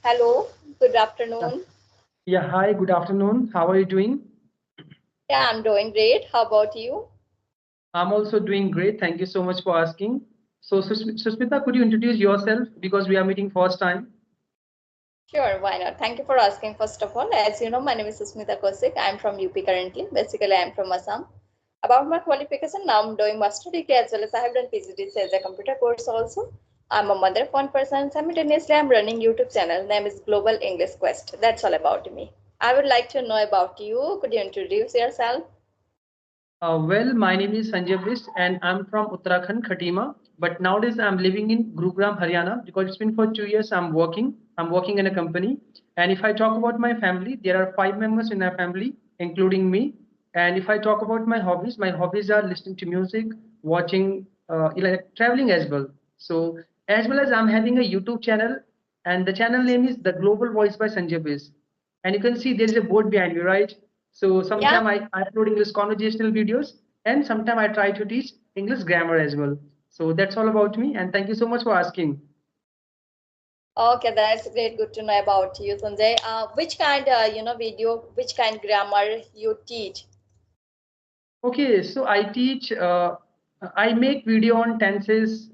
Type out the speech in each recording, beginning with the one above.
Hello, good Yeah, afternoon. yeah, hi, good afternoon. How are you doing? Yeah, I'm doing great. How about you? I'm also doing great. Thank you so much for asking. So, Susmita, could you introduce yourself because we are meeting first time? Sure, why not? Thank you for asking, first of all. As you know, my name is Susmita Kosik. I'm from UP currently. Basically, I'm from Assam. About my qualification, now I'm doing master degree as well as I have done PGDC as a computer course also. I'm a mother of one person. Simultaneously, I'm running YouTube channel. Name is Global English Quest. That's all about me. I would like to know about you. Could you introduce yourself? Well, my name is Sanjay Bisht and I'm from Uttarakhand, Khatima. But nowadays I'm living in Gurugram, Haryana because it's been for 2 years I'm working. I'm working in a company. And if I talk about my family, there are 5 members in my family, including me. And if I talk about my hobbies are listening to music, watching, like traveling as well. So as well as I'm having a YouTube channel, and the channel name is The Global Voice by Sanjay Bisht. And you can see there is a board behind me, right? So Yeah. sometimes I upload English conversational videos, and sometimes I try to teach English grammar as well. So that's all about me, and thank you so much for asking. Okay, that's great. Good to know about you, Sanjay. Which kind, video, which kind grammar you teach? Okay, so I make video on tenses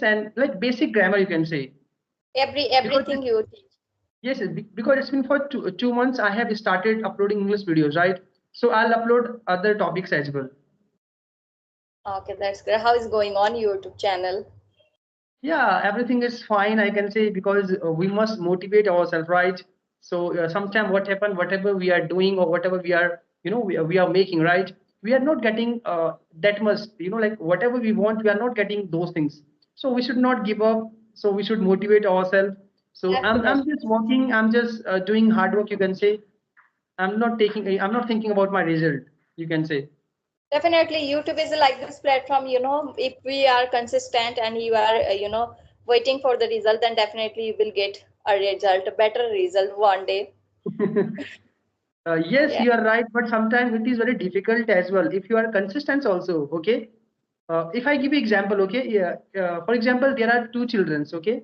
and like basic grammar, you can say. Because Everything you teach. yes, because it's been for 2 months I have started uploading English videos, right? So I'll upload other topics as well. Okay, that's great. How is going on YouTube channel? Yeah, everything is fine, I can say, because we must motivate ourselves, right? So sometimes what happen, whatever we are doing or whatever we are, we are making, right? We are not getting that much, like whatever we want, we are not getting those things. So we should not give up. So we should motivate ourselves. So I'm Definitely. just working. I'm just doing hard work. You can say I'm not thinking about my result. You can say. Definitely, YouTube is like this platform, if we are consistent and you are, waiting for the result, then definitely you will get a result, a better result one day. Yes, Yeah. you are right, but sometimes it is very difficult as well. If you are consistent also, okay. If I give you example, okay, yeah, for example, there are two children, okay.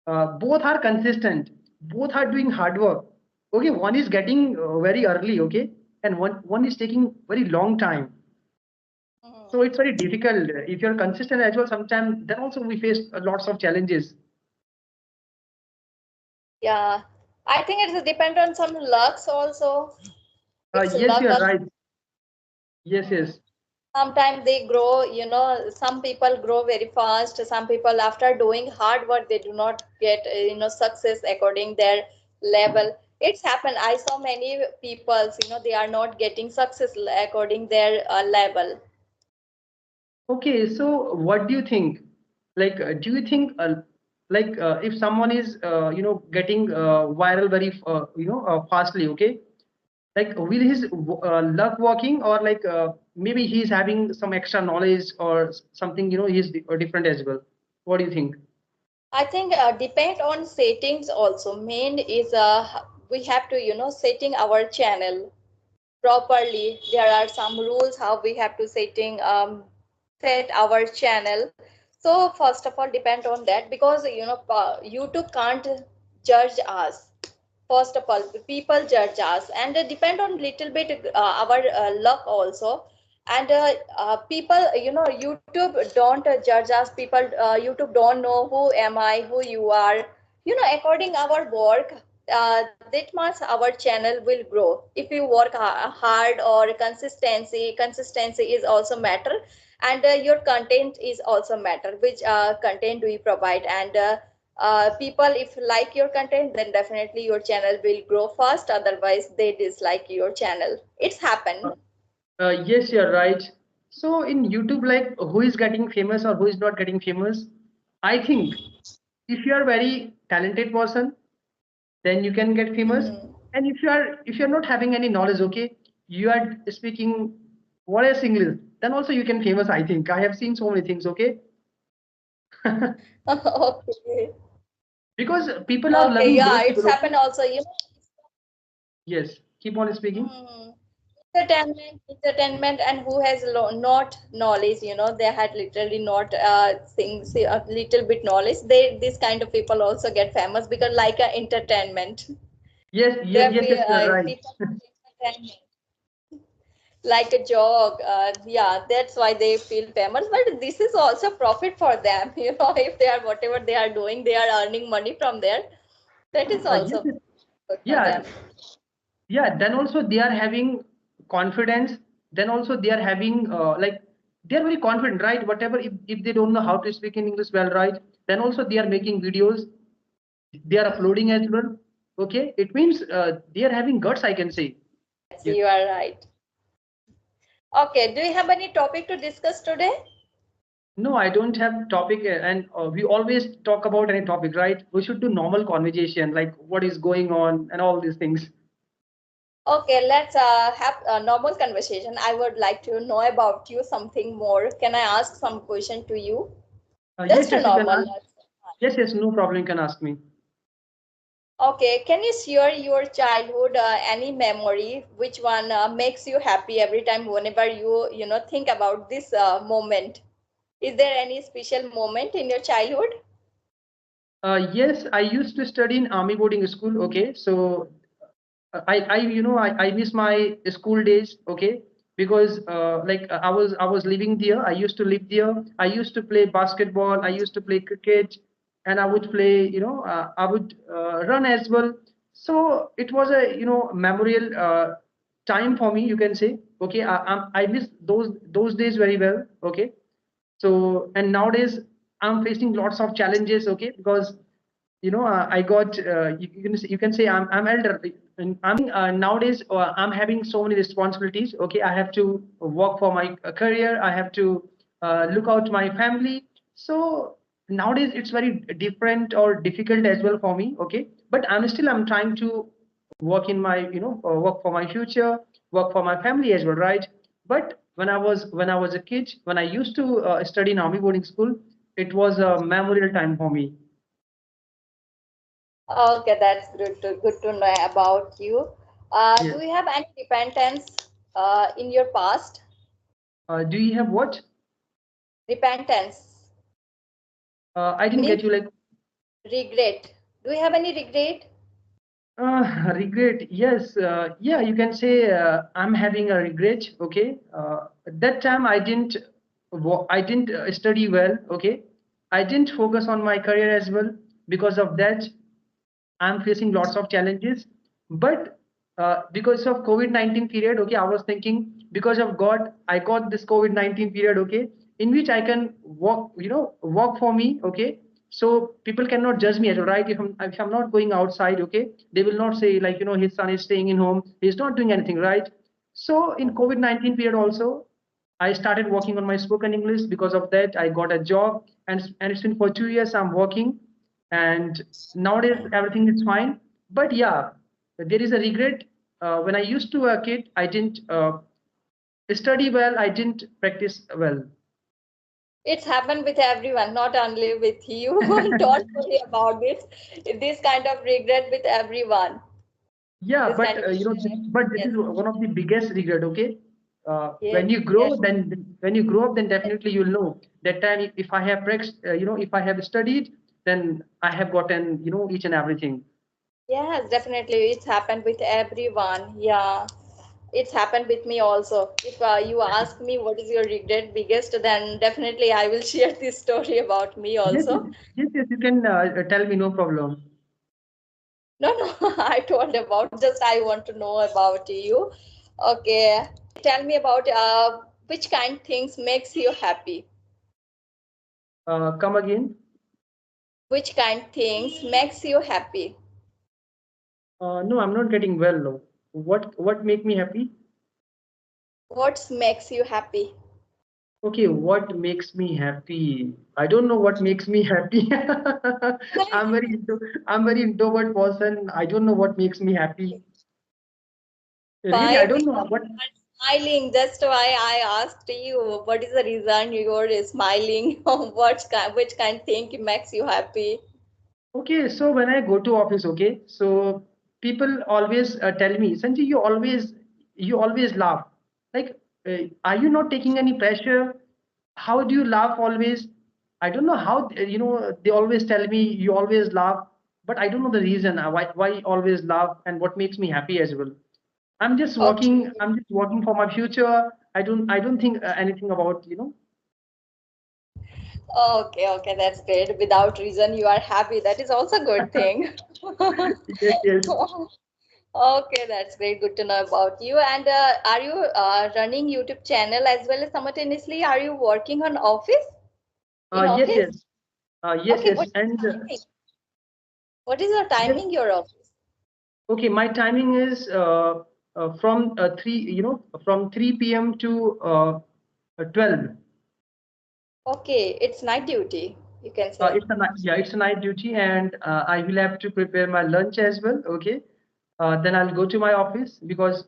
Both are consistent, both are doing hard work. Okay, one is getting very early, okay, and one is taking very long time. Mhm. So it's very difficult. If you're consistent as well, sometimes then also we face lots of challenges. Yeah. I think it's depend on some lucks also. It's Yes, luck. you are right. Yes, yes. Sometimes they grow, some people grow very fast, some people after doing hard work they do not get success according their level. It's happened. I saw many people, they are not getting success according their level. Okay, so what do you think? Like, do you think, if someone is, getting viral very, fastly, okay? Like, will his luck working, or like maybe he's having some extra knowledge or something, he's different as well. What do you think? I think depend on settings also. Main is we have to setting our channel properly. There are some rules how we have to set our channel. So first of all depend on that, because YouTube can't judge us. First of all people judge us, and depend on little bit our luck also. And people, YouTube don't judge us. People, YouTube don't know who am I, who you are. According our work, that much our channel will grow. If you work hard, or consistency is also matter. And your content is also matter, which content do you provide. And people if like your content, then definitely your channel will grow fast. Otherwise they dislike your channel. It's happened. Yes, you're right. So in YouTube, like who is getting famous or who is not getting famous, I think if you are very talented person, then you can get famous. Mhm. And if you're not having any knowledge, okay, you are speaking what English, then also you can famous. I think I have seen so many things, okay, Okay. because people are Okay, loving yeah, those it's people. Okay, happened also, yes, keep on speaking. Mhm. entertainment, and who has not knowledge, they had literally not things, a little bit knowledge. They This kind of people also get famous because like a entertainment. Yes, There yes, yes, you're right. people for entertainment, like a joke. Yeah, that's why they feel famous. But this is also profit for them. If they are whatever they are doing, they are earning money from there. That is Yes, also yes. good for Yeah, them. yeah. Then also they are having confidence. Then also they are having like they are very confident, right? Whatever, if they don't know how to speak in English well, right? Then also they are making videos. They are uploading as well. Okay, it means they are having guts, I can say. Yes, you are right. Okay, do you have any topic to discuss today? No, I don't have topic, and we always talk about any topic, right? We should do normal conversation, like what is going on and all these things. Okay, let's have a normal conversation. I would like to know about you something more. Can I ask some question to you? Yes, Just a yes, you can normal. ask. Yes, yes, no problem. You can ask me. Okay, can you share your childhood any memory? Which one makes you happy every time whenever you think about this moment? Is there any special moment in your childhood? Yes, I used to study in army boarding school. Okay, so I miss my school days. Okay, because like I was living there. I used to live there. I used to play basketball. I used to play cricket, and I would play. I would run as well. So it was a memorial time for me. You can say. Okay, I miss those days very well. Okay, so and nowadays I'm facing lots of challenges. Okay, because I got you can say I'm elder, and nowadays I'm having so many responsibilities. Okay, I have to work for my career. I have to look out my family. So nowadays it's very different or difficult as well for me. Okay, but I'm trying to work in my work for my future, work for my family as well, right? But when I was a kid, when I used to study in army boarding school, it was a memorial time for me. Okay, that's good to know about you. Do Yes. you have any repentance in your past? Do you have what? Repentance I didn't get means you. Like regret. Do you have any regret? regret. Yes. Yeah, you can say I'm having a regret. Okay. At that time I didn't study well. Okay. I didn't focus on my career as well. Because of that, I'm facing lots of challenges. But because of COVID-19 period, okay, I was thinking because of God, I got this COVID-19 period, okay, in which I can walk, walk for me, okay. So people cannot judge me as well, right? If I'm not going outside, okay, they will not say like his son is staying in home, he's not doing anything, right? So in COVID-19 period also, I started working on my spoken English. Because of that, I got a job, and it's been for 2 years I'm working, and nowadays everything is fine. But yeah, there is a regret. When I used to a kid, I didn't study well. I didn't practice well. It's happened with everyone, not only with you. Don't worry about this. This kind of regret with everyone. Yeah, This but kind of regret. but this Yes. is one of the biggest regret. Okay, Yes. when you grow, Yes. when you grow up, then definitely you'll know that time if I have practiced, if I have studied, then I have gotten each and everything. Yes, definitely. It's happened with everyone. Yeah. It's happened with me also. If you ask me what is your regret biggest, then definitely I will share this story about me Yes, yes, also. yes, yes, you can tell me, no problem. No, no, I told about, just I want to know about you. Okay. Tell me about which kind things makes you happy. Come again. Which kind things makes you happy? No, I'm not getting well. No. What make me happy? What makes you happy? Okay, what makes me happy? I don't know what makes me happy. I'm very introvert person. I don't know what makes me happy. Really, I Why? don't know Because what. you are smiling. Just why I asked you, what is the reason you're smiling? Which kind thing makes you happy? Okay, so when I go to office, okay, so people always tell me, Sanjay, you always you always laugh. Like, are you not taking any pressure? How do you laugh always? I don't know how, they always tell me you always laugh, but I don't know the reason why you always laugh and what makes me happy as well. Okay. I'm just working for my future. I don't think anything about, Okay, okay, that's great. Without reason, you are happy. That is also a good thing. Yes, yes. Okay, that's great. Good to know about you. And are you running YouTube channel as well as simultaneously? Are you working on office? In Yes, office? yes. Yes, Okay, yes. what is And the timing? What is your yes, timing your office? okay, my timing is from 3 p.m. to 12. Okay, it's night duty, you can say. It's a night duty, and I will have to prepare my lunch as well. Okay, then I'll go to my office because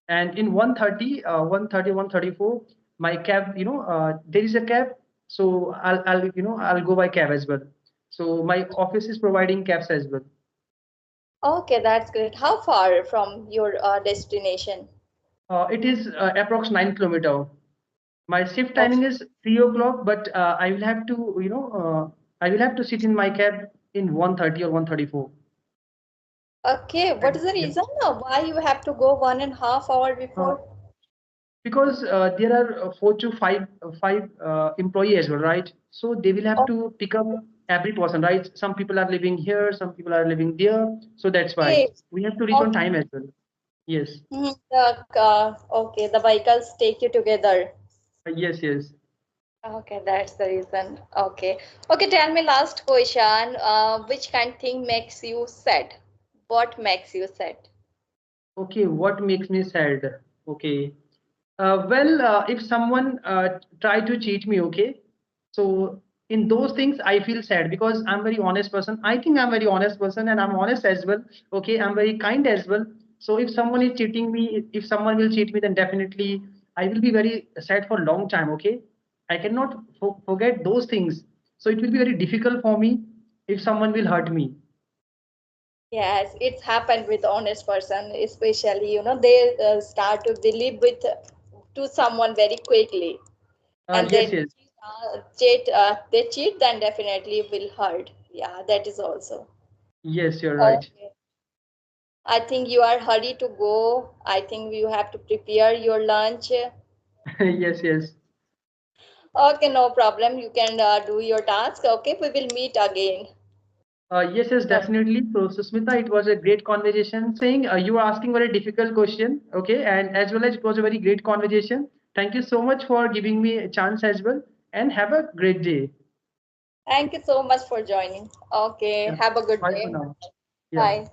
and in 1:30, 1:30, 1:34, my cab, there is a cab, so I'll go by cab as well. So my office is providing cabs as well. Okay, that's great. How far from your destination? It is approx 9 kilometer. My shift Oh, timing is 3 o'clock, but I will have to, I will have to sit in my cab in 1:30 or 1:34. okay, what is the Yeah. reason why you have to go 1.5 hour Uh, before? because there are 4 to 5 employee as well, right? So they will have to pick up every person, right? Some people are living here, some people are living there, so that's why Okay, we have to reach on okay. time as well. Yes. Okay, the vehicles take you together. Yes, yes. Okay, that's the reason. Okay. Okay, tell me last question. Which kind thing makes you sad? What makes you sad? Okay, what makes me sad? Okay. Well, if someone try to cheat me, okay, so in those things I feel sad because I'm very honest person. I think I'm very honest person and I'm honest as well. Okay, I'm very kind as well. So if someone is cheating me, if someone will cheat me, then definitely I will be very sad for a long time. Okay, I cannot forget those things. So it will be very difficult for me if someone will hurt me. Yes, it's happened with honest person, especially, they start to believe with to someone very quickly, and Yes, yes, they cheat, then definitely will hurt. Yeah, that is also. yes, you're right. Okay. I think you are hurry to go. I think you have to prepare your lunch. Yes, yes. Okay, no problem. You can do your task. Okay, we will meet again. Yes, yes, No. definitely. So, Susmita, it was a great conversation. Saying you were asking very difficult question, okay, and as well as it was a very great conversation. Thank you so much for giving me a chance as well, and have a great day. Thank you so much for joining. Okay, Yeah, have a good bye for day. now. Yeah. Bye.